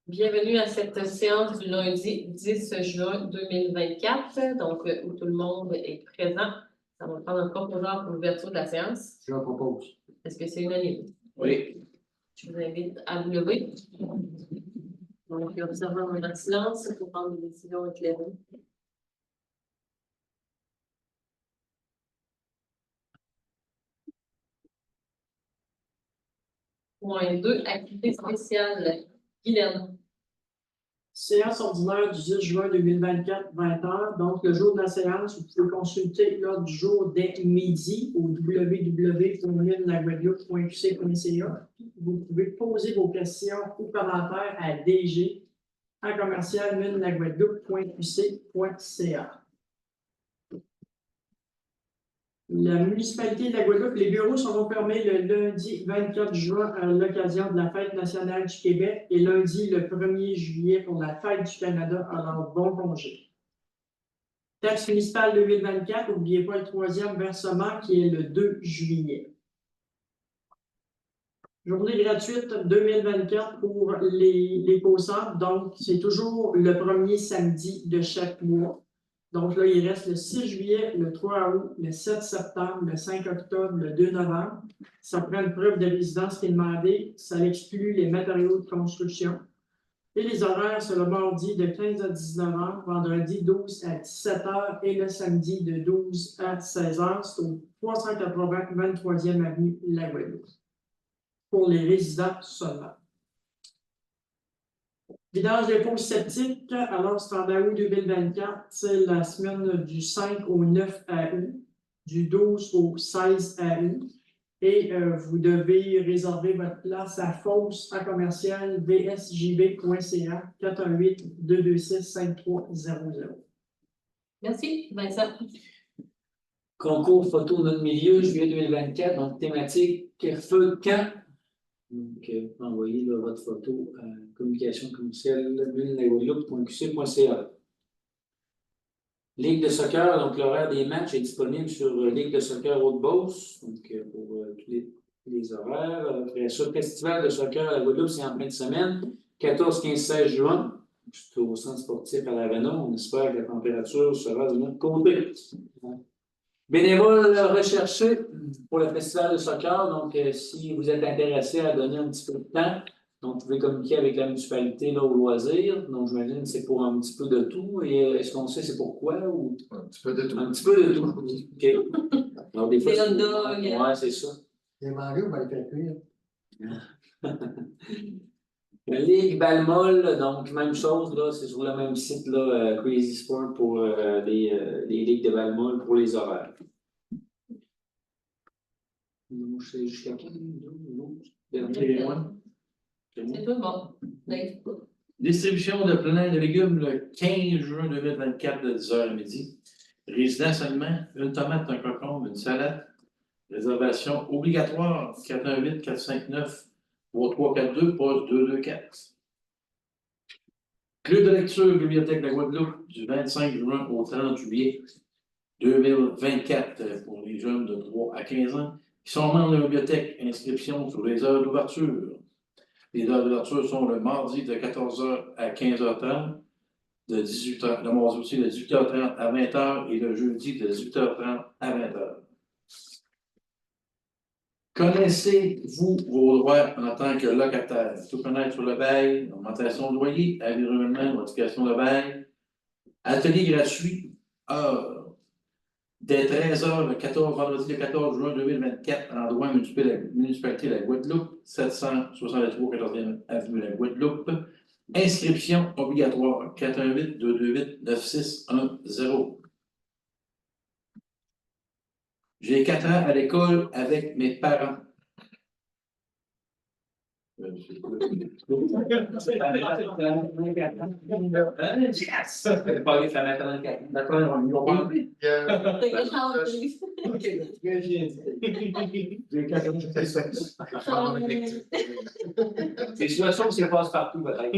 Bienvenue à cette séance du lundi 10 juin 2024, donc où tout le monde est présent. Ça va prendre encore pour l'heure pour l'ouverture de la séance. Je la propose. Est-ce que c'est unanime? Oui. Je vous invite à vous lever. Donc, observez un moment de silence pour prendre des décisions éclairées. Point 2, activité spéciale. Guylaine. Séance ordinaire du 10 juin 2024, 20h. Donc, le jour de la séance, vous pouvez consulter l'ordre du jour dès midi au www.minelaguadeloupe.qc.ca. Vous pouvez poser vos questions ou commentaires à DG à commercial-minelaguadeloupe.qc.ca. La municipalité de la Guadeloupe, les bureaux seront fermés le lundi 24 juin à l'occasion de la Fête nationale du Québec et lundi le 1er juillet pour la Fête du Canada. Alors, bon congé. Taxe municipale 2024, n'oubliez pas le troisième versement qui est le 2 juillet. Journée gratuite 2024 pour les COSAP. Donc, c'est toujours le premier samedi de chaque mois. Donc là, il reste le 6 juillet, le 3 août, le 7 septembre, le 5 octobre, le 2 novembre. Ça prend une preuve de résidence qui est demandée. Ça exclut les matériaux de construction. Et les horaires, c'est le mardi de 15 à 19 h, vendredi 12 à 17 h et le samedi de 12 à 16 h. C'est au 380 23e avenue La Guadeloupe. Pour les résidents seulement. Vidange des fosses septiques, alors c'est en août 2024, c'est la semaine du 5 au 9 août, du 12 au 16 août, et vous devez réserver votre place à fosse à commercial vsjb.ca 418-226-5300. Merci, Vincent. Concours photo notre milieu, juillet 2024, donc thématique feu de camp. Donc, envoyez là, votre photo à communication commerciale minelaguadeloupe.qc.ca. Ligue de soccer, donc l'horaire des matchs est disponible sur Ligue de soccer Haute-Beauce, donc pour tous les horaires. Après ça, festival de soccer à la Guadeloupe, c'est en fin de semaine, 14, 15, 16 juin. C'est au centre sportif à l'Arena. On espère que la température sera de notre côté. Bénévoles recherchés pour le festival de soccer. Donc, si vous êtes intéressé à donner un petit peu de temps, donc vous pouvez communiquer avec la municipalité là, au loisir. Donc, j'imagine que c'est pour un petit peu de tout. Et est-ce qu'on sait c'est pourquoi? Ou... Un petit peu de tout. Un petit peu de tout. OK. Alors, des fois, hot dogs. Ouais, c'est ça. Les mangues, on va les faire cuire. Ligue Balmol, donc même chose, là, c'est sur le même site, là, Crazy Sport pour les ligues de Balmol pour les horaires. C'est jusqu'à quand? C'est tout bon. Distribution de plein de légumes le 15 juin 2024 de 10 h à midi. Résident seulement, une tomate, un concombre, une salade. Réservation obligatoire 418-459-3342, poste 224. Club de lecture Bibliothèque de la Guadeloupe du 25 juin au 30 juillet 2024 pour les jeunes de 3 à 15 ans qui sont membres de la bibliothèque. Inscription sur les heures d'ouverture. Les heures d'ouverture sont le mardi de 14 h à 15 h 30, de 18 h, le mardi aussi de 18 h 30 à 20 h et le jeudi de 18 h 30 à 20 h. Connaissez-vous vos droits en tant que locataire? Tout connaître sur le bail, augmentation de loyer, environnement, modification de bail, atelier gratuit, heure, dès 13 h vendredi le 14 juin 2024, endroit municipalité de la Guadeloupe, 763 14e avenue de la Guadeloupe. Inscription obligatoire 418-228-9610. J'ai 4 ans à l'école avec mes parents. Yes! Pas les familles 44. D'accord, on y va pas. C'est situation que ça passe partout, peut-être.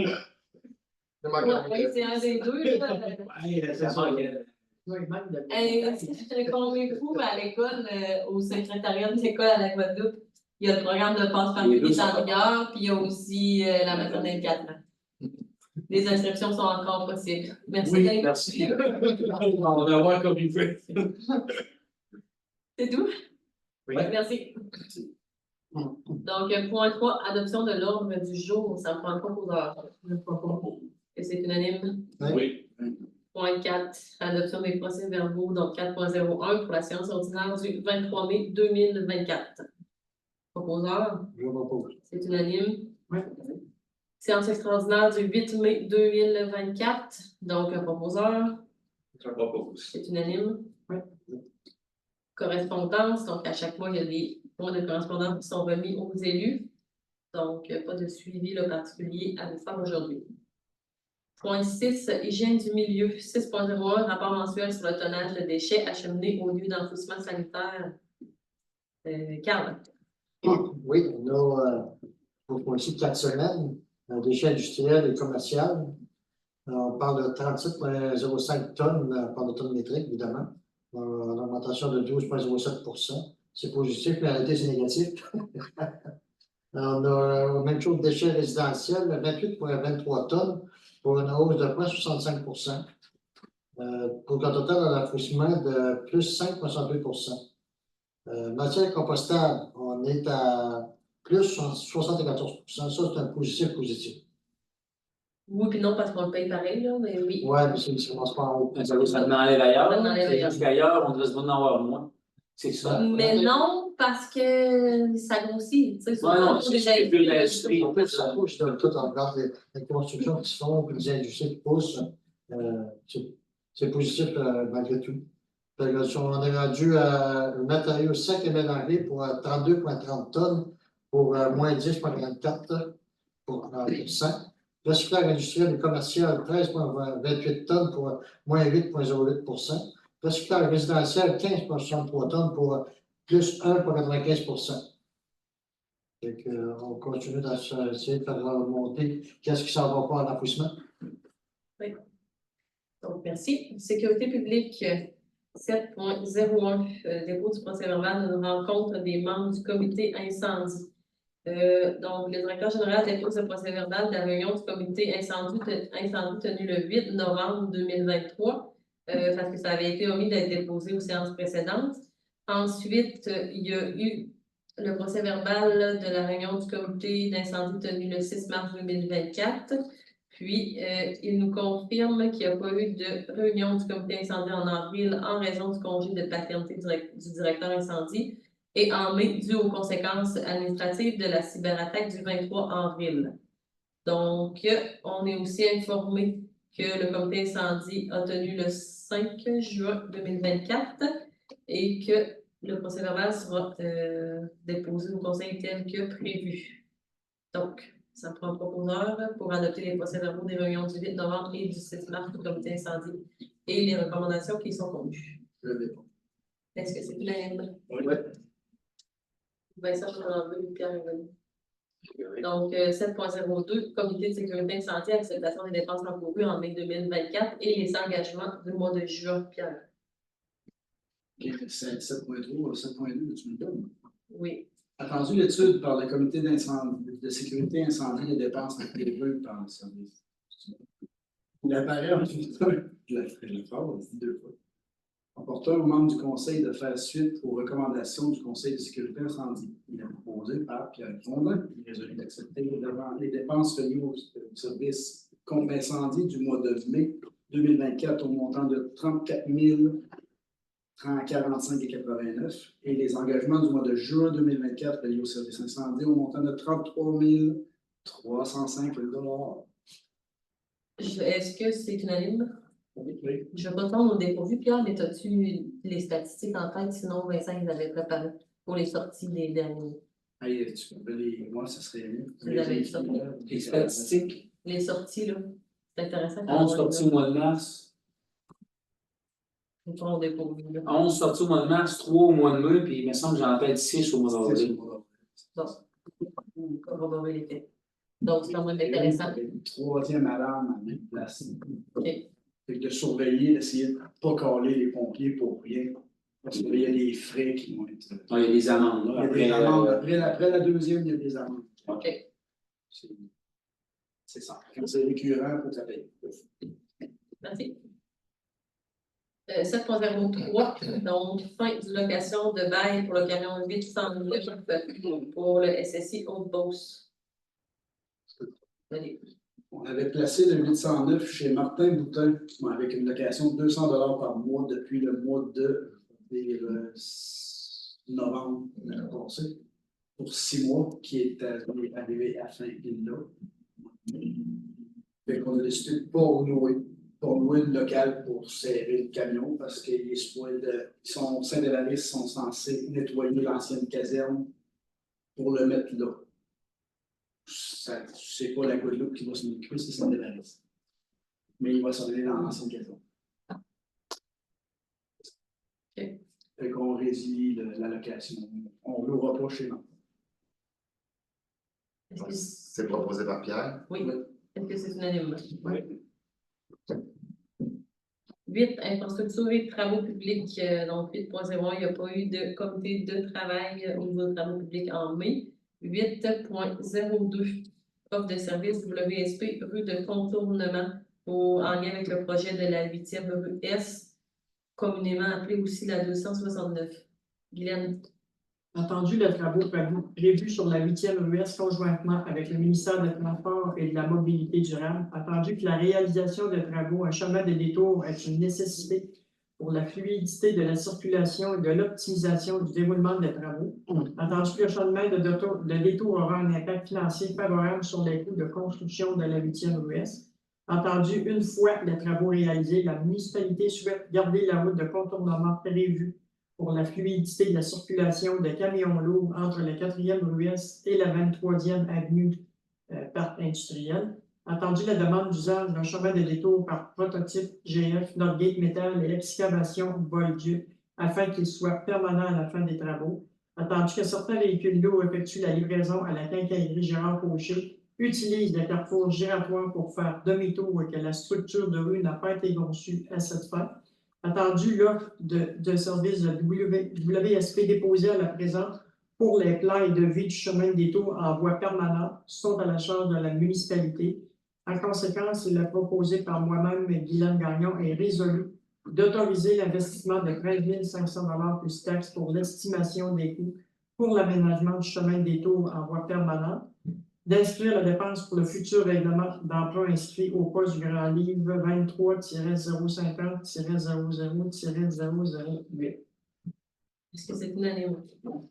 Oui, c'est un des deux. C'est ça. Si je serais convaincue, mais à l'école, au secrétariat de l'école à la Guadeloupe, il y a le programme de passe-partout qui est en vigueur, puis il y a aussi la maternelle 4 ans. Les inscriptions sont encore possibles. Merci. Oui, Dave. merci. On va voir comme il fait. C'est tout? Oui. Merci. Donc, point 3, adoption de l'ordre du jour. Ça prend le proposeur. Et c'est unanime. Oui. Point 4, adoption des procès-verbaux, donc 4.01 pour la séance ordinaire du 23 mai 2024. Proposeur, Je propose. c'est unanime. Oui. Séance extraordinaire du 8 mai 2024, donc un proposeur, Je propose. c'est unanime. Oui. Correspondance, donc à chaque mois, il y a des points de correspondance qui sont remis aux élus. Donc, pas de suivi là, particulier à vous faire aujourd'hui. Point 6, hygiène du milieu. 6.01, rapport mensuel sur le tonnage de déchets acheminés au lieu d'enfouissement sanitaire. Carl. Oui, on a pour ici 4 semaines, déchets industriels et commerciaux. On parle de 37,05 tonnes par tonne métrique, évidemment, en augmentation de 12,07 %. C'est positif, mais en réalité, c'est négatif. On a la même chose de déchets résidentiels, 28,23 tonnes, pour une hausse de 0,65 %. Pour un total en enfouissement de plus 5,62 %. Matière compostable, on est à plus 74 %. Ça, c'est un positif. Oui, puis non, parce qu'on le paye pareil, là, mais oui. Ouais, mais ça commence pas en haut. Ça m'enlève ailleurs. Ça m'enlève C'est ailleurs. juste qu'ailleurs, on devrait se en avoir moins. C'est ça. Mais non, parce que ça grossit. Tu sais, Ouais, non, surtout c'est plus l'industrie. En fait, ça pousse tout en regard les constructions qui se font, puis les industries qui poussent. C'est positif malgré tout. On est rendu à un matériau sec et mélangé pour 32,30 tonnes pour moins 10,44 %. Recyclage industriel et commercial, 13,28 tonnes pour moins 8,08 %. Recyclage résidentiel, 15,63 tonnes pour plus 1,95 %. Fait on continue d'essayer de faire remonter qu'est-ce qui s'en va pas en enfouissement. Donc, merci. Sécurité publique, 7.01, dépôt du procès-verbal d'une rencontre des membres du comité incendie. Donc, le directeur général dépose le procès-verbal de la réunion du comité incendie tenue le 8 novembre 2023, parce que ça avait été omis d'être déposé aux séances précédentes. Ensuite, il y a eu le procès-verbal de la réunion du comité d'incendie tenue le 6 mars 2024. Puis, il nous confirme qu'il n'y a pas eu de réunion du comité incendie en avril en raison du congé de paternité du directeur incendie et en mai dû aux conséquences administratives de la cyberattaque du 23 avril. Donc, on est aussi informé que le comité incendie a tenu le 5 juin 2024 et que le procès-verbal sera déposé au conseil tel que prévu. Donc, ça prend un proposeur pour adopter les procès-verbaux des réunions du 8 novembre et du 6 mars du comité incendie et les recommandations qui y sont contenues. Est-ce que c'est unanime? Oui. Vincent Chalandry, Pierre Revenu. Donc, 7.02, comité de sécurité incendie, acceptation des dépenses encourues en mai 2024 et les engagements du mois de juin, Pierre. OK, 7.3, 7.2, tu me donnes. Oui. Attendu l'étude par le comité de sécurité incendie des dépenses prévues par le service. Il apparaît en la phrase deux fois. Apportant aux membres du Conseil de faire suite aux recommandations du Conseil de sécurité incendie. Il est proposé par Pierre Fondin. Il est résolu d'accepter les dépenses reliées au service contre l'incendie du mois de mai 2024 au montant de 34 45,89 et les engagements du mois de juin 2024 reliés au service incendie au montant de 33 305 $. Est-ce que c'est unanime? Oui. Je ne vais pas prendre au dépourvu, Pierre, mais as-tu les statistiques en tête? Sinon, Vincent, ils avaient préparé pour les sorties des derniers. Hey, tu peux les. Moi, ça serait mieux. Vous avez ça. Les statistiques. Les sorties, là. C'est intéressant. 11 sorties au mois de mars. Ils sont au dépourvu, là. 11 sorties au mois de mars, 3 au mois de mai, puis il me semble que j'en tête 6 au mois d'avril. Bon. On va voir les faits. Donc, c'est quand même intéressant. Une troisième alarme à mettre en place. OK. Fait que de surveiller, d'essayer de ne pas caler les pompiers pour rien. Parce qu'il y a des frais qui vont être. Il y a des amendes, là. Il y a des amendes. Après la deuxième, il y a des amendes. OK. C'est ça. Quand c'est récurrent, il faut que ça paye. Merci. 7.03, donc fin du location de bail pour le camion 809 pour le SSI Haute-Beauce. Allez. On avait placé le 809 chez Martin Boutin avec une location de 200 $ par mois depuis le mois de novembre de l'année passée pour 6 mois qui est arrivé à fin là. Fait qu'on a décidé de ne pas louer le local pour serrer le camion parce qu'ils sont Saint-Delaris sont censés nettoyer l'ancienne caserne pour le mettre là. C'est pas la Guadeloupe qui va s'en occuper, c'est Saint-Delaris. Mais il va s'en aller dans l'ancienne caserne. Okay. Fait qu'on résilie la location. On ne louera pas chez nous. Est-ce que C'est proposé par Pierre. oui. Est-ce que c'est unanime? Oui. 8, infrastructure et travaux publics. Donc, 8.01, il n'y a pas eu de comité de travail au niveau des travaux publics en mai. 8.02, offre de service WSP, rue de contournement en lien avec le projet de la 8e rue S, communément appelée aussi la 269. Guylaine. Entendu les travaux prévus sur la 8e rue S conjointement avec le ministère des Transports et de la Mobilité durable, entendu que la réalisation de travaux en chemin de détour est une nécessité pour la fluidité de la circulation et de l'optimisation du déroulement des travaux, entendu que le chemin de détour aura un impact financier favorable sur les coûts de construction de la 8e rue S, entendu une fois les travaux réalisés, la municipalité souhaite garder la route de contournement prévue pour la fluidité de la circulation de camions lourds entre la 4e rue Est et la 23e avenue Parc industriel. Entendu la demande d'usage d'un chemin de détour par prototype GF, Northgate Metal et excavation Bolduc afin qu'il soit permanent à la fin des travaux. Entendu que certains véhicules lourds effectuent la livraison à la quincaillerie Gérard Cauchet, utilisent le carrefour giratoire pour faire demi-tour et que la structure de rue n'a pas été conçue à cette fin. Attendu l'offre de service de WSP déposée à la présente pour les plans et devis du chemin de détour en voie permanente sont à la charge de la municipalité. En conséquence, il est proposé par moi-même et Guylaine Gagnon est résolu d'autoriser l'investissement de 13 500 $ plus taxes pour l'estimation des coûts pour l'aménagement du chemin de détour en voie permanente, d'inscrire la dépense pour le futur règlement d'emprunt inscrit au poste du Grand Livre 23-050-00-008. Est-ce que c'est unanime? Dans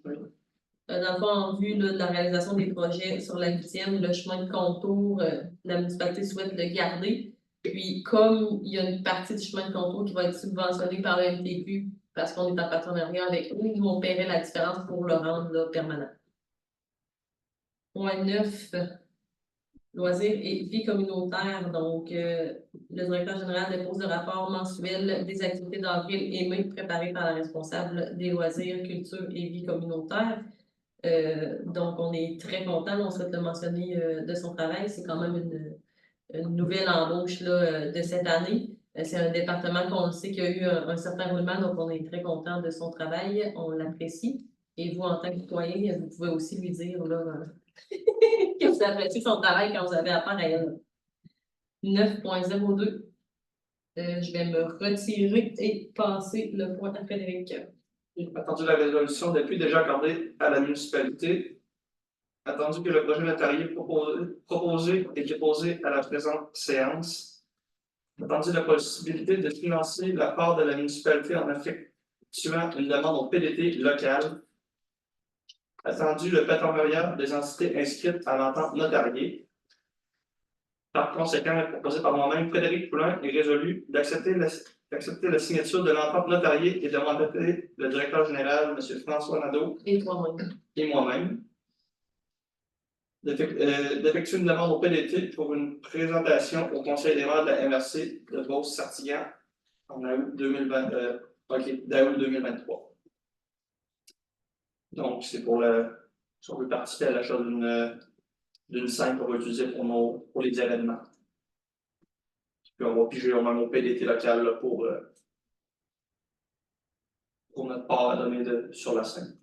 le fond, en vue là, de la réalisation des projets sur la 8e, le chemin de contour, la municipalité souhaite le garder. Puis, comme il y a une partie du chemin de contour qui va être subventionnée par le MTQ, parce qu'on est en partenariat avec eux, nous, on paierait la différence pour le rendre là, permanent. Point 9, loisirs et vie communautaire. Donc, le directeur général dépose le rapport mensuel des activités d'avril et mai préparé par la responsable des loisirs, culture et vie communautaire. Donc, on est très content, on souhaite le mentionner de son travail. C'est quand même une nouvelle embauche là, de cette année. C'est un département qu'on le sait qui a eu un certain roulement, donc on est très content de son travail, on l'apprécie. Et vous, en tant que citoyen, vous pouvez aussi lui dire là, que vous appréciez son travail quand vous avez affaire à elle. 9.02. Je vais me retirer et passer le point à Frédéric. Attendu la résolution d'appui déjà accordée à la municipalité. Attendu que le projet notarié proposé et déposé à la présente séance. Attendu la possibilité de financer la part de la municipalité en effectuant une demande au PDT local. Attendu le partenariat des entités inscrites à l'entente notariée. Par conséquent, est proposé par moi-même, Frédéric Poulin, est résolu d'accepter la signature de l'entente notariée et de mandater le directeur général, M. François Nadeau, Et toi-même. et moi-même, d'effectuer une demande au PDT pour une présentation au Conseil des maires de la MRC de Beauce-Sartiguan en août 2023. Donc, c'est pour si on veut participer à l'achat d'une scène qu'on va utiliser pour les événements. Puis on va piger même au PDT local là, pour notre part à donner sur la scène.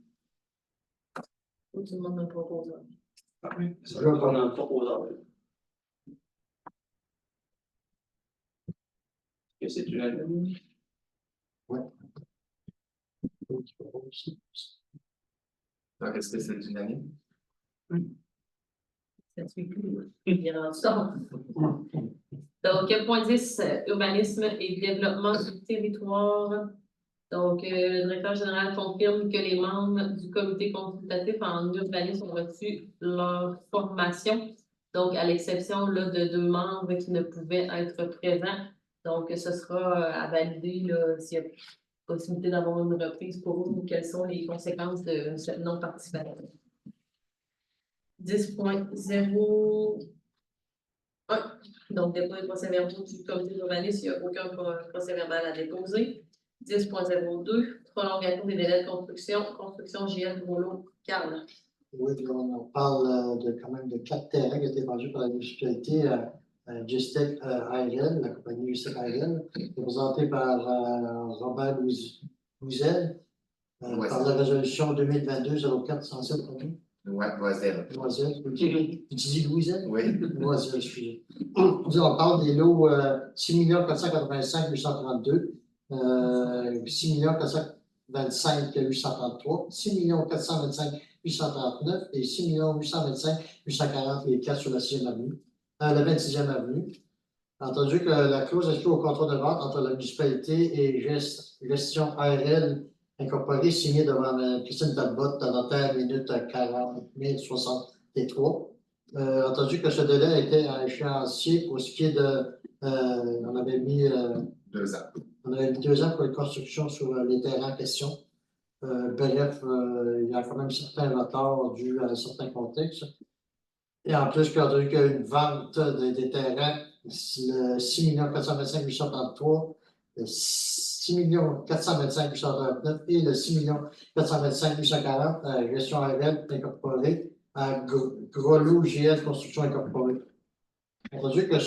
Tout le monde me propose. On a un proposeur. Que c'est unanime. Donc, est-ce que c'est unanime? Ça ne suit plus. Il est rendu ça. Donc, point 10, urbanisme et développement du territoire. Donc, le directeur général confirme que les membres du comité consultatif en urbanisme ont reçu leur formation. Donc, à l'exception là, de 2 membres qui ne pouvaient être présents. Donc, ce sera à valider là, s'il y a possibilité d'avoir une reprise pour vous ou quelles sont les conséquences de cette non-participation. 10.01. Donc, dépôt des procès-verbaux du comité d'urbanisme, il n'y a aucun procès-verbal à déposer. 10.02, prolongation des délais de construction, construction JL Groslo, Carl. Oui, puis on parle quand même de 4 terrains qui ont été vendus par la municipalité à Gestec ARL, la compagnie Gestec ARL, représentée par Robert Louzel, par la résolution 2022-04-107. Ouais, Loisel. Loisel, tu dis Louzel? Oui. Loisel, excusez. On parle des lots 6 485 832, 6 425 833, 6 425 839 et 6 825 840 les 4 sur la 6e avenue, la 26e avenue. Entendu que la clause inscrite au contrat de vente entre la municipalité et Gestion ARL incorporée signée devant Christine Talbot, notaire minute 40 063. Entendu que ce délai était à échéancier pour ce qui est de. On avait mis 2 ans. On avait mis 2 ans pour la construction sur les terrains en question. Bref, il y a quand même certains retards dus à certains contextes. Et en plus, quand on a eu une vente des terrains, le 6 425 833, le 6 425 839 et le 6 425 840 à Gestion ARL incorporée à Groslo GL Construction incorporée. On a vu que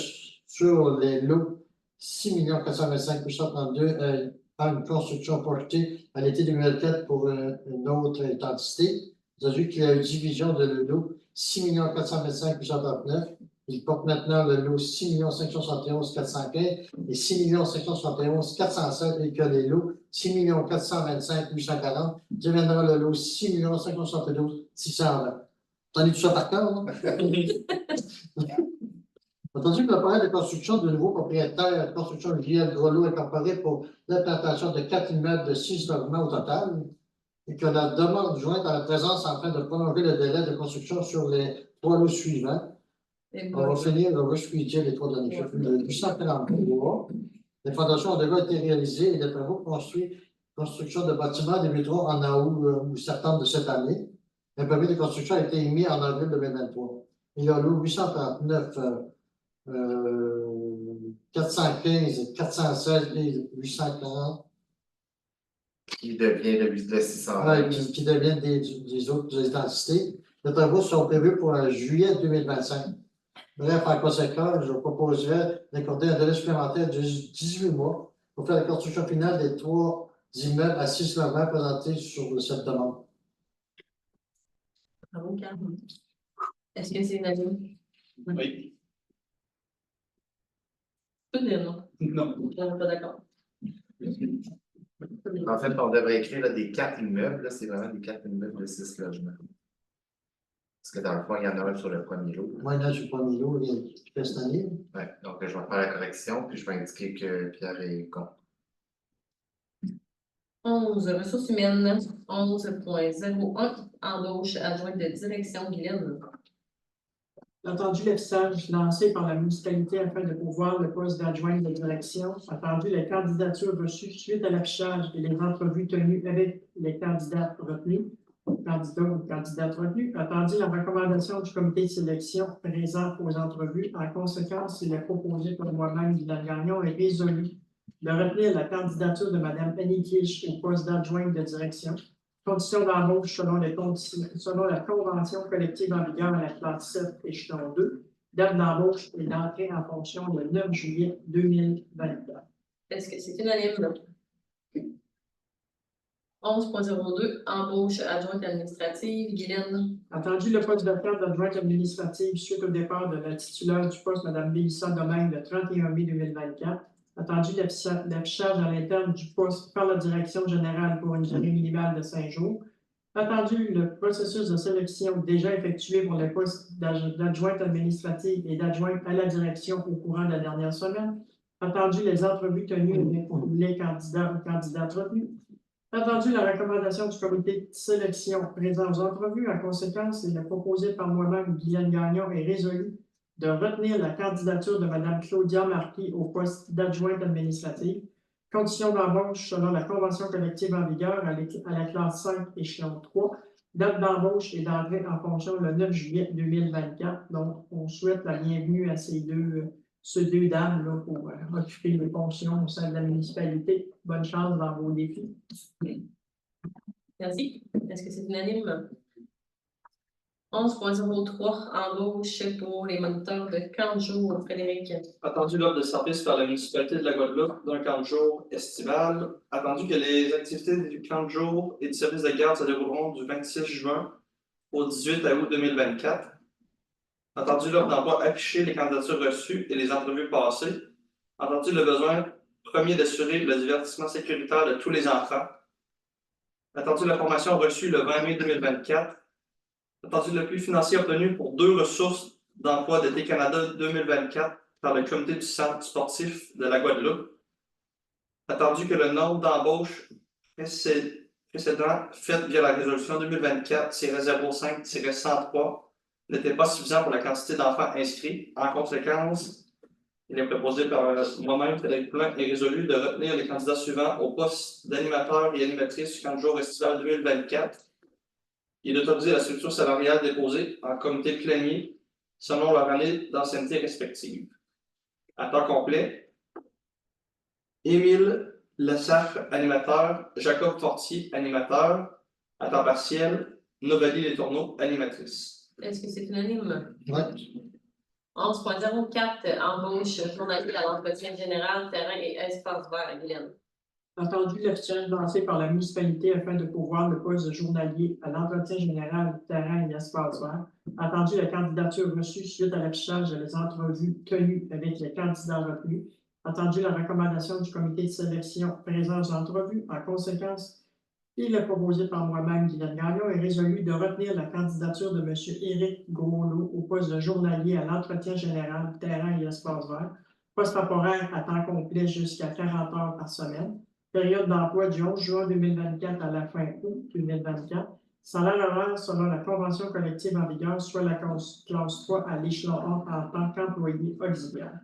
sur les lots 6 425 832, une construction projetée à l'été 2004 pour une autre entité. Vous avez vu qu'il y a une division de le lot 6 425 839. Il porte maintenant le lot 6 571 415 et 6 571 407 et que les lots 6 425 840 deviendra le lot 6 572 620. T'en es tout ça par cœur, non? Entendu que le projet de construction de nouveaux propriétaires de construction JL Groslo incorporé pour l'implantation de 4 immeubles de 6 logements au total et que la demande jointe à la présence afin de prolonger le délai de construction sur les 3 lots suivants. On va finir, on va squeezer les 3 derniers chiffres. Le 843. Les fondations ont déjà été réalisées et les travaux construction de bâtiments débuteront en août ou septembre de cette année. Le permis de construction a été émis en avril 2023. Il y a le 839. 415, 416 et 840. Qui devient le 620. Qui deviennent des autres identités. Les travaux sont prévus pour juillet 2025. Bref, en conséquence, je proposerais d'accorder un délai supplémentaire de 18 mois pour faire la construction finale des 3 immeubles à 6 logements présentés sur cette demande. Bravo, Carl. Est-ce que c'est unanime? Oui. Je peux dire non. Non. Je ne suis pas d'accord. En fait, on devrait écrire là, des 4 immeubles. Là, c'est vraiment des 4 immeubles de 6 logements. Parce que dans le fond, il y en a un sur le premier lot. Moi, là, sur le premier lot, il fait cette année. Ouais, donc, je vais faire la correction, puis je vais indiquer que Pierre est contre. 11, ressources humaines. 11.01, embauche adjointe de direction, Guylaine. Entendu l'affichage lancé par la municipalité afin de pourvoir le poste d'adjointe de direction, entendu les candidatures reçues suite à l'affichage et les entrevues tenues avec les candidats retenus, candidats ou candidates retenus, entendu la recommandation du comité de sélection présent aux entrevues. En conséquence, il est proposé par moi-même, Guylaine Gagnon, est résolu de retenir la candidature de Mme Annie Kish au poste d'adjointe de direction. Conditions d'embauche selon la convention collective en vigueur à la classe 7 échelon 2. Date d'embauche et d'entrée en fonction le 9 juillet 2024. Est-ce que c'est unanime? 11.02, embauche adjointe administrative, Guylaine. Entendu le poste de cadre d'adjointe administrative suite au départ de la titulaire du poste, Mme Mélissa Domingue, le 31 mai 2024. Attendu l'affichage à l'interne du poste par la direction générale pour une durée minimale de 5 jours. Attendu le processus de sélection déjà effectué pour les postes d'adjointe administrative et d'adjointe à la direction au courant de la dernière semaine. Attendu les entrevues tenues avec les candidats ou candidates retenus. Attendu la recommandation du comité de sélection présent aux entrevues. En conséquence, il est proposé par moi-même, Guylaine Gagnon, et résolu de retenir la candidature de Mme Claudia Marquis au poste d'adjointe administrative. Conditions d'embauche selon la convention collective en vigueur à la classe 5, échelon 3. Date d'embauche et d'entrée en fonction le 9 juillet 2024. Donc, on souhaite la bienvenue à ces deux dames là, pour occuper les fonctions au sein de la municipalité. Bonne chance dans vos défis. Merci. Est-ce que c'est unanime? 11.03, embauche pour les moniteurs de camp de jour, Frédéric. Attendu l'offre de service par la municipalité de la Guadeloupe d'un camp de jour estival. Attendu que les activités du camp de jour et du service de garde se dérouleront du 26 juin au 18 août 2024. Attendu l'offre d'emploi affichée, les candidatures reçues et les entrevues passées. Entendu le besoin premier d'assurer le divertissement sécuritaire de tous les enfants. Attendu la formation reçue le 20 mai 2024. Attendu l'appui financier obtenu pour 2 ressources d'emploi d'été Canada 2024 par le comité du centre sportif de la Guadeloupe. Attendu que le nombre d'embauches précédent fait via la résolution 2024-05-103 n'était pas suffisant pour la quantité d'enfants inscrits. En conséquence, il est proposé par moi-même, Frédéric Plin, et résolu de retenir les candidats suivants au poste d'animateur et animatrice du camp de jour estival 2024. Il est autorisé la structure salariale déposée en comité plénier selon leur année d'ancienneté respective. À temps complet, Émile Lessafre, animateur, Jacob Fortier, animateur, à temps partiel, Novalie Letourneau, animatrice. Est-ce que c'est unanime? Oui. 11.04, embauche journalier à l'entretien général, terrain et espace vert, Guylaine. Attendu l'affichage lancé par la municipalité afin de pourvoir le poste de journalier à l'entretien général, terrain et espace vert. Attendu la candidature reçue suite à l'affichage des entrevues tenues avec les candidats retenus. Attendu la recommandation du comité de sélection présent aux entrevues. En conséquence, il est proposé par moi-même, Guylaine Gagnon, et résolu de retenir la candidature de M. Éric Gomolo au poste de journalier à l'entretien général, terrain et espace vert. Poste temporaire à temps complet jusqu'à 40 heures par semaine. Période d'emploi du 11 juin 2024 à la fin août 2024. Salaire horaire selon la convention collective en vigueur, soit la classe 3 à l'échelon 1 en tant qu'employé auxiliaire.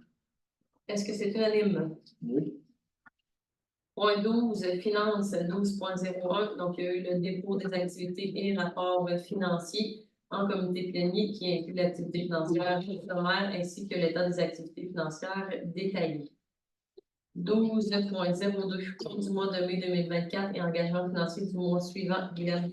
Est-ce que c'est unanime? Oui. Point 12, finances 12.01. Donc, il y a eu le dépôt des activités et rapports financiers en comité plénier qui inclut l'activité financière sommaire ainsi que l'état des activités financières détaillées. 12.02, compte du mois de mai 2024 et engagement financier du mois suivant, Guylaine.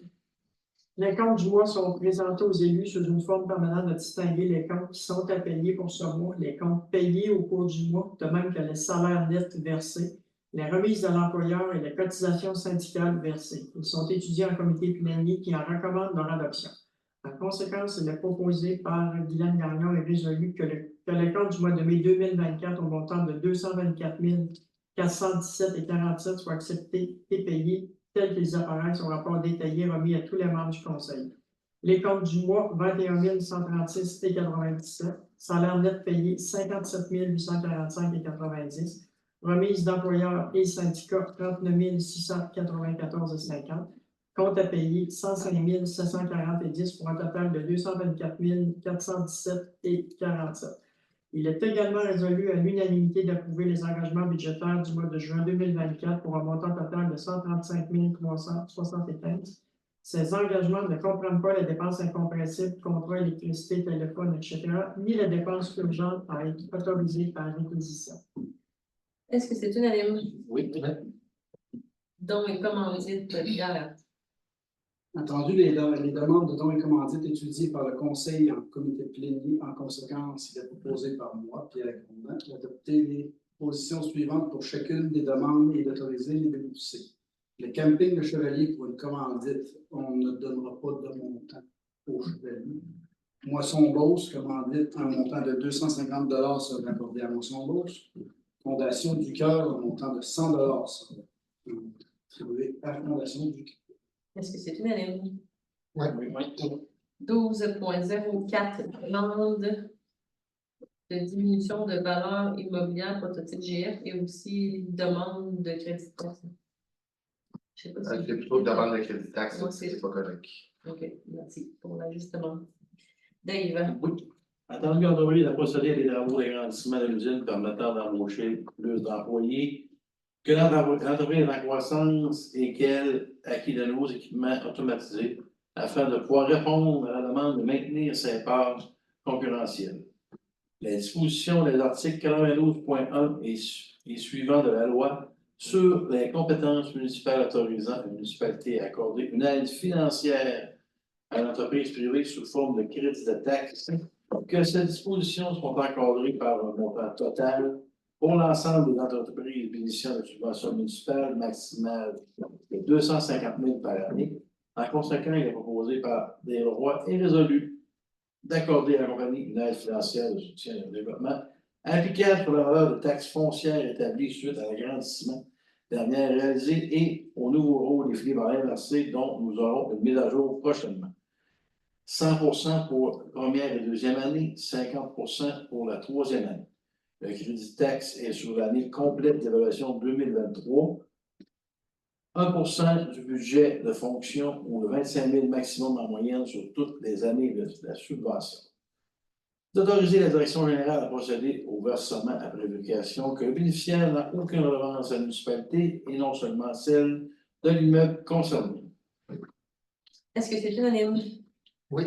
Les comptes du mois sont présentés aux élus sous une forme permanente de distinguer les comptes qui sont à payer pour ce mois, les comptes payés au cours du mois, de même que les salaires nets versés, les remises de l'employeur et les cotisations syndicales versées. Ils sont étudiés en comité plénier qui en recommande leur adoption. En conséquence, il est proposé par Guylaine Gagnon et résolu que les comptes du mois de mai 2024 au montant de 224 417,47 soient acceptés et payés tels qu'ils apparaissent au rapport détaillé remis à tous les membres du Conseil. Les comptes du mois, 21 136,97, salaire net payé 57 845,90, remise d'employeurs et syndicats 39 694,50, compte à payer 105 740,10 pour un total de 224 417,47. Il est également résolu à l'unanimité d'approuver les engagements budgétaires du mois de juin 2024 pour un montant total de 135 375. Ces engagements ne comprennent pas les dépenses incompressibles, contrats, électricité, téléphone, etc., ni les dépenses urgentes à être autorisées par réquisition. Est-ce que c'est unanime? Oui. Dons et commandites, Pierre. Entendu les demandes de dons et commandites étudiées par le Conseil en comité plénier, en conséquence, il est proposé par moi, Pierre Grondin, d'adopter les positions suivantes pour chacune des demandes et d'autoriser les débourser. Le camping de Chevalier pour une commandite, on ne donnera pas de montant au Chevalier. Moisson Beauce, commandite, un montant de 250 sera accordé à Moisson Beauce. Fondation du Cœur, au montant de 100 ça. Distribué à la Fondation du Cœur. Est-ce que c'est unanime? Oui. 12.04, demande de diminution de valeur immobilière prototype GF et aussi demande de crédit de taxe. Je sais pas si. C'est plutôt une demande de crédit taxe, Ouais, c'est pas correct. OK, merci pour l'ajustement. Dave, Oui. Attendu qu'Android a procédé à des travaux d'agrandissement de l'usine permettant d'embaucher plus d'employés, que l'entreprise est en croissance et qu'elle acquit de nouveaux équipements automatisés afin de pouvoir répondre à la demande de maintenir ses parts concurrentielles. Les dispositions des articles 92.1 et suivants de la loi sur les compétences municipales autorisant une municipalité à accorder une aide financière à l'entreprise privée sous forme de crédit de taxe, que ces dispositions sont encadrées par un montant total pour l'ensemble des entreprises bénéficiant de subventions municipales maximales de 250 000 par année. En conséquence, il est proposé par des lois et résolu d'accorder à la compagnie une aide financière de soutien au développement applicable sur la valeur de taxes foncières établies suite à l'agrandissement dernière réalisée et au nouveau rôle défini par l'MRC dont nous aurons une mise à jour prochainement. 100% pour première et deuxième année, 50% pour la troisième année. Le crédit de taxe est sur l'année complète d'évaluation 2023. 1% du budget de fonction ou le 25 000 maximum en moyenne sur toutes les années de la subvention. D'autoriser la direction générale à procéder au versement après vérification que le bénéficiaire n'a aucune redevance à la municipalité et non seulement celle de l'immeuble concerné. est-ce que c'est unanime? Oui.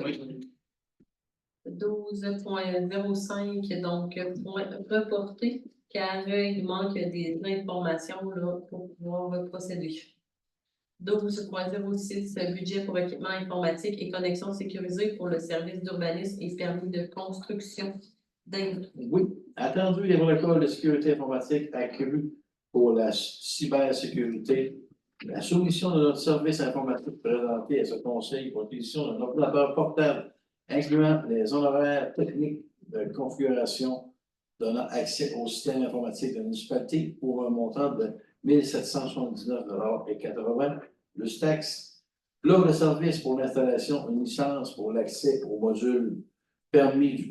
12.05, donc point reporté, car il manque des informations là, pour pouvoir procéder. 12.06, budget pour équipement informatique et connexion sécurisée pour le service d'urbanisme et permis de construction. Oui, attendu les protocoles de sécurité informatique accrus pour la cybersécurité, la soumission de notre service informatique présenté à ce conseil pour l'acquisition d'un ordinateur portable incluant les honoraires techniques de configuration donnant accès au système informatique de la municipalité pour un montant de 1 779,80 $. Le taxe, l'offre de service pour l'installation, une licence pour l'accès au module permis du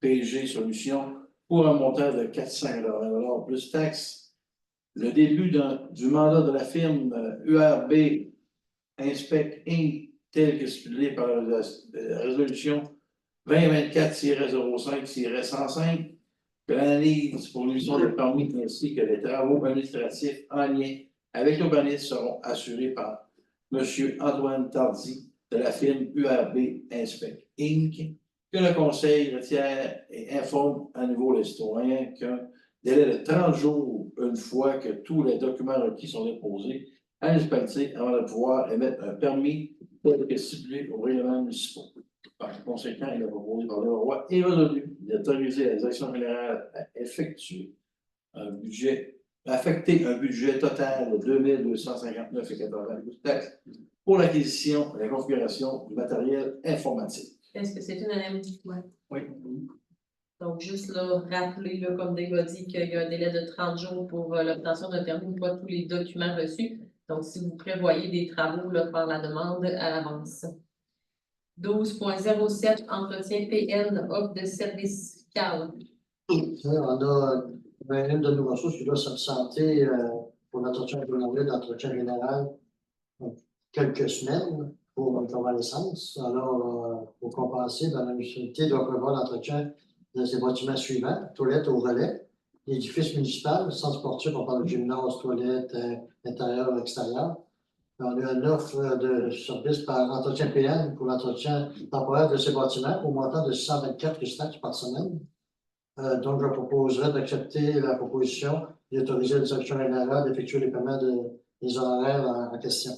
PG Solutions pour un montant de 480 $ plus taxe. Le début du mandat de la firme URB Inspect Inc. tel que stipulé par la résolution 2024-05-105, que l'analyse pour l'émission des permis ainsi que les travaux administratifs en lien avec l'urbanisme seront assurés par M. Antoine Tardy de la firme URB Inspect Inc. Que le Conseil retient et informe à nouveau les citoyens qu'un délai de 30 jours, une fois que tous les documents requis sont déposés à la municipalité avant de pouvoir émettre un permis tel que stipulé au règlement municipal. Par conséquent, il est proposé par le roi et résolu d'autoriser la direction générale à affecter un budget total de 2 259,80 taxes pour l'acquisition et la configuration du matériel informatique. Est-ce que c'est unanime? Oui. Donc, juste là, rappeler, là, comme Dave a dit, qu'il y a un délai de 30 jours pour l'obtention d'un permis une fois tous les documents reçus. Donc, si vous prévoyez des travaux, là, faire la demande à l'avance. 12.07, entretien PN, offre de service. Carl. On a une de nos ressources qui doit s'absenter pour l'entretien général quelques semaines pour une convalescence. Alors, pour compenser, la municipalité doit prévoir l'entretien de ces bâtiments suivants: toilettes au relais, l'édifice municipal, centre sportif, on parle de gymnase, toilettes, intérieur, extérieur. On a une offre de service par entretien PN pour l'entretien temporaire de ces bâtiments au montant de 624 taxes par semaine. Donc, je proposerais d'accepter la proposition et d'autoriser la direction générale d'effectuer les paiements des honoraires en question.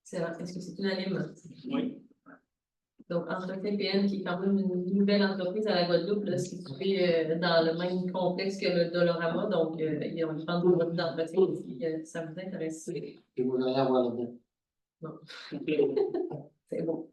Excellent. Est-ce que c'est unanime? Oui. Donc, entretien PN, qui est quand même une nouvelle entreprise à la Guadeloupe, là, située dans le même complexe que le Dolorama. Donc, il y a une grande boîte d'entretien si ça vous intéresse. Je voudrais avoir le bien. Non. C'est bon.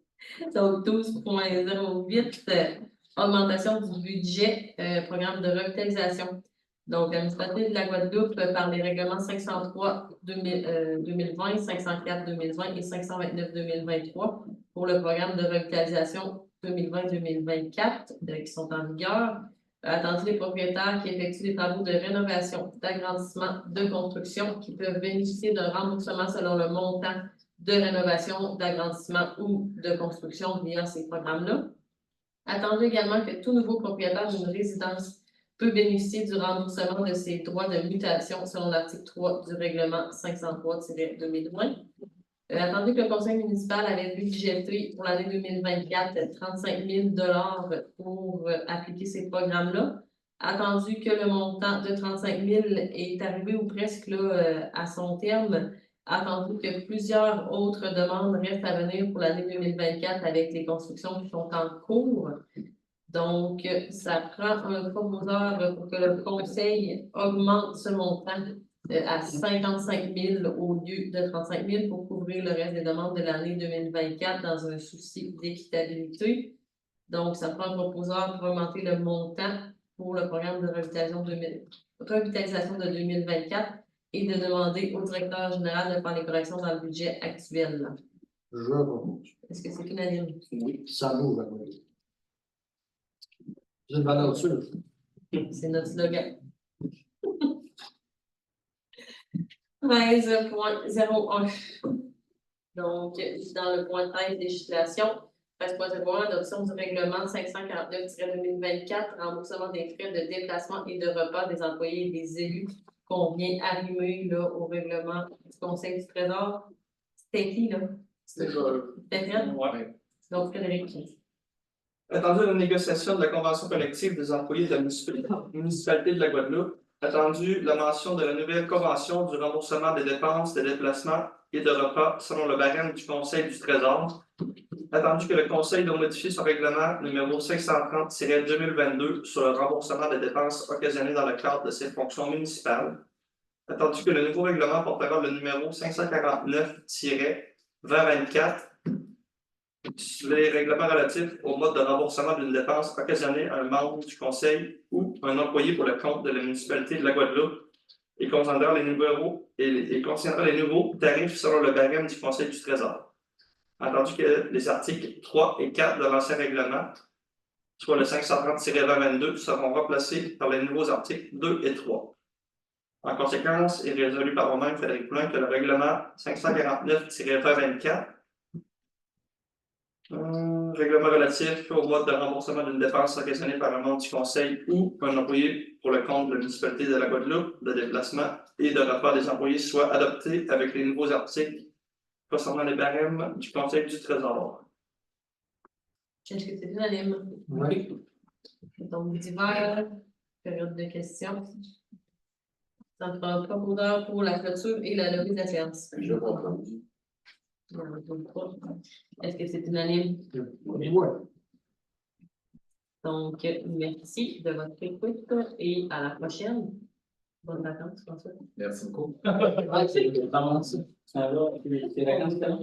Donc, 12.08, augmentation du budget, programme de revitalisation. Donc, la municipalité de la Guadeloupe, par les règlements 503 2020, 504 2020 et 529 2023 pour le programme de revitalisation 2020-2024 qui sont en vigueur, attendu les propriétaires qui effectuent des travaux de rénovation, d'agrandissement, de construction qui peuvent bénéficier d'un remboursement selon le montant de rénovation, d'agrandissement ou de construction via ces programmes-là. Attendu également que tout nouveau propriétaire d'une résidence peut bénéficier du remboursement de ses droits de mutation selon l'article 3 du règlement 503-2020. Attendu que le conseil municipal avait budgété pour l'année 2024 35 000 $ pour appliquer ces programmes-là. Attendu que le montant de 35 000 est arrivé ou presque là, à son terme, attendu que plusieurs autres demandes restent à venir pour l'année 2024 avec les constructions qui sont en cours. Donc, ça prend un proposeur pour que le conseil augmente ce montant à 55 000 au lieu de 35 000 pour couvrir le reste des demandes de l'année 2024 dans un souci d'équitabilité. Donc, ça prend un proposeur pour augmenter le montant pour le programme de revitalisation de 2024 et de demander au directeur général de faire les corrections dans le budget actuel. Je propose. Est-ce que c'est unanime? Oui. Ça bouge, oui. C'est une valeur sûre. C'est notre slogan. 13.01. Donc, dans le point 13, législation, 13.01, adoption du règlement 549-2024, remboursement des frais de déplacement et de repas des employés et des élus qu'on vient arrimer là, au règlement du Conseil du Trésor. C'était qui, là? C'était Fred? Ouais. Donc, Frédéric. Attendu la négociation de la convention collective des employés de la municipalité de la Guadeloupe, attendu la mention de la nouvelle convention du remboursement des dépenses de déplacement et de repas selon le barème du Conseil du Trésor, attendu que le Conseil doit modifier son règlement numéro 530-2022 sur le remboursement des dépenses occasionnées dans le cadre de ses fonctions municipales, attendu que le nouveau règlement portera le numéro 549-2024 sur les règlements relatifs au mode de remboursement d'une dépense occasionnée à un membre du Conseil ou un employé pour le compte de la municipalité de la Guadeloupe et concernera les nouveaux tarifs selon le barème du Conseil du Trésor. Entendu que les articles 3 et 4 de l'ancien règlement, soit le 530-2022, seront remplacés par les nouveaux articles 2 et 3. En conséquence, il est résolu par moi-même, Frédéric Poulin, que le règlement 549-2024 règlement relatif au mode de remboursement d'une dépense occasionnée par un membre du Conseil ou un employé pour le compte de la municipalité de la Guadeloupe, de déplacement et de repas des employés soit adopté avec les nouveaux articles concernant les barèmes du Conseil du Trésor. Est-ce que c'est unanime? Oui. Donc, divers, période de questions. Ça me prend un proposeur pour la clôture et la levée de la séance. Je comprends. Est-ce que c'est unanime? Oui. Donc, merci de votre écoute et à la prochaine. Bonnes vacances, François. Merci beaucoup. Ouais, c'est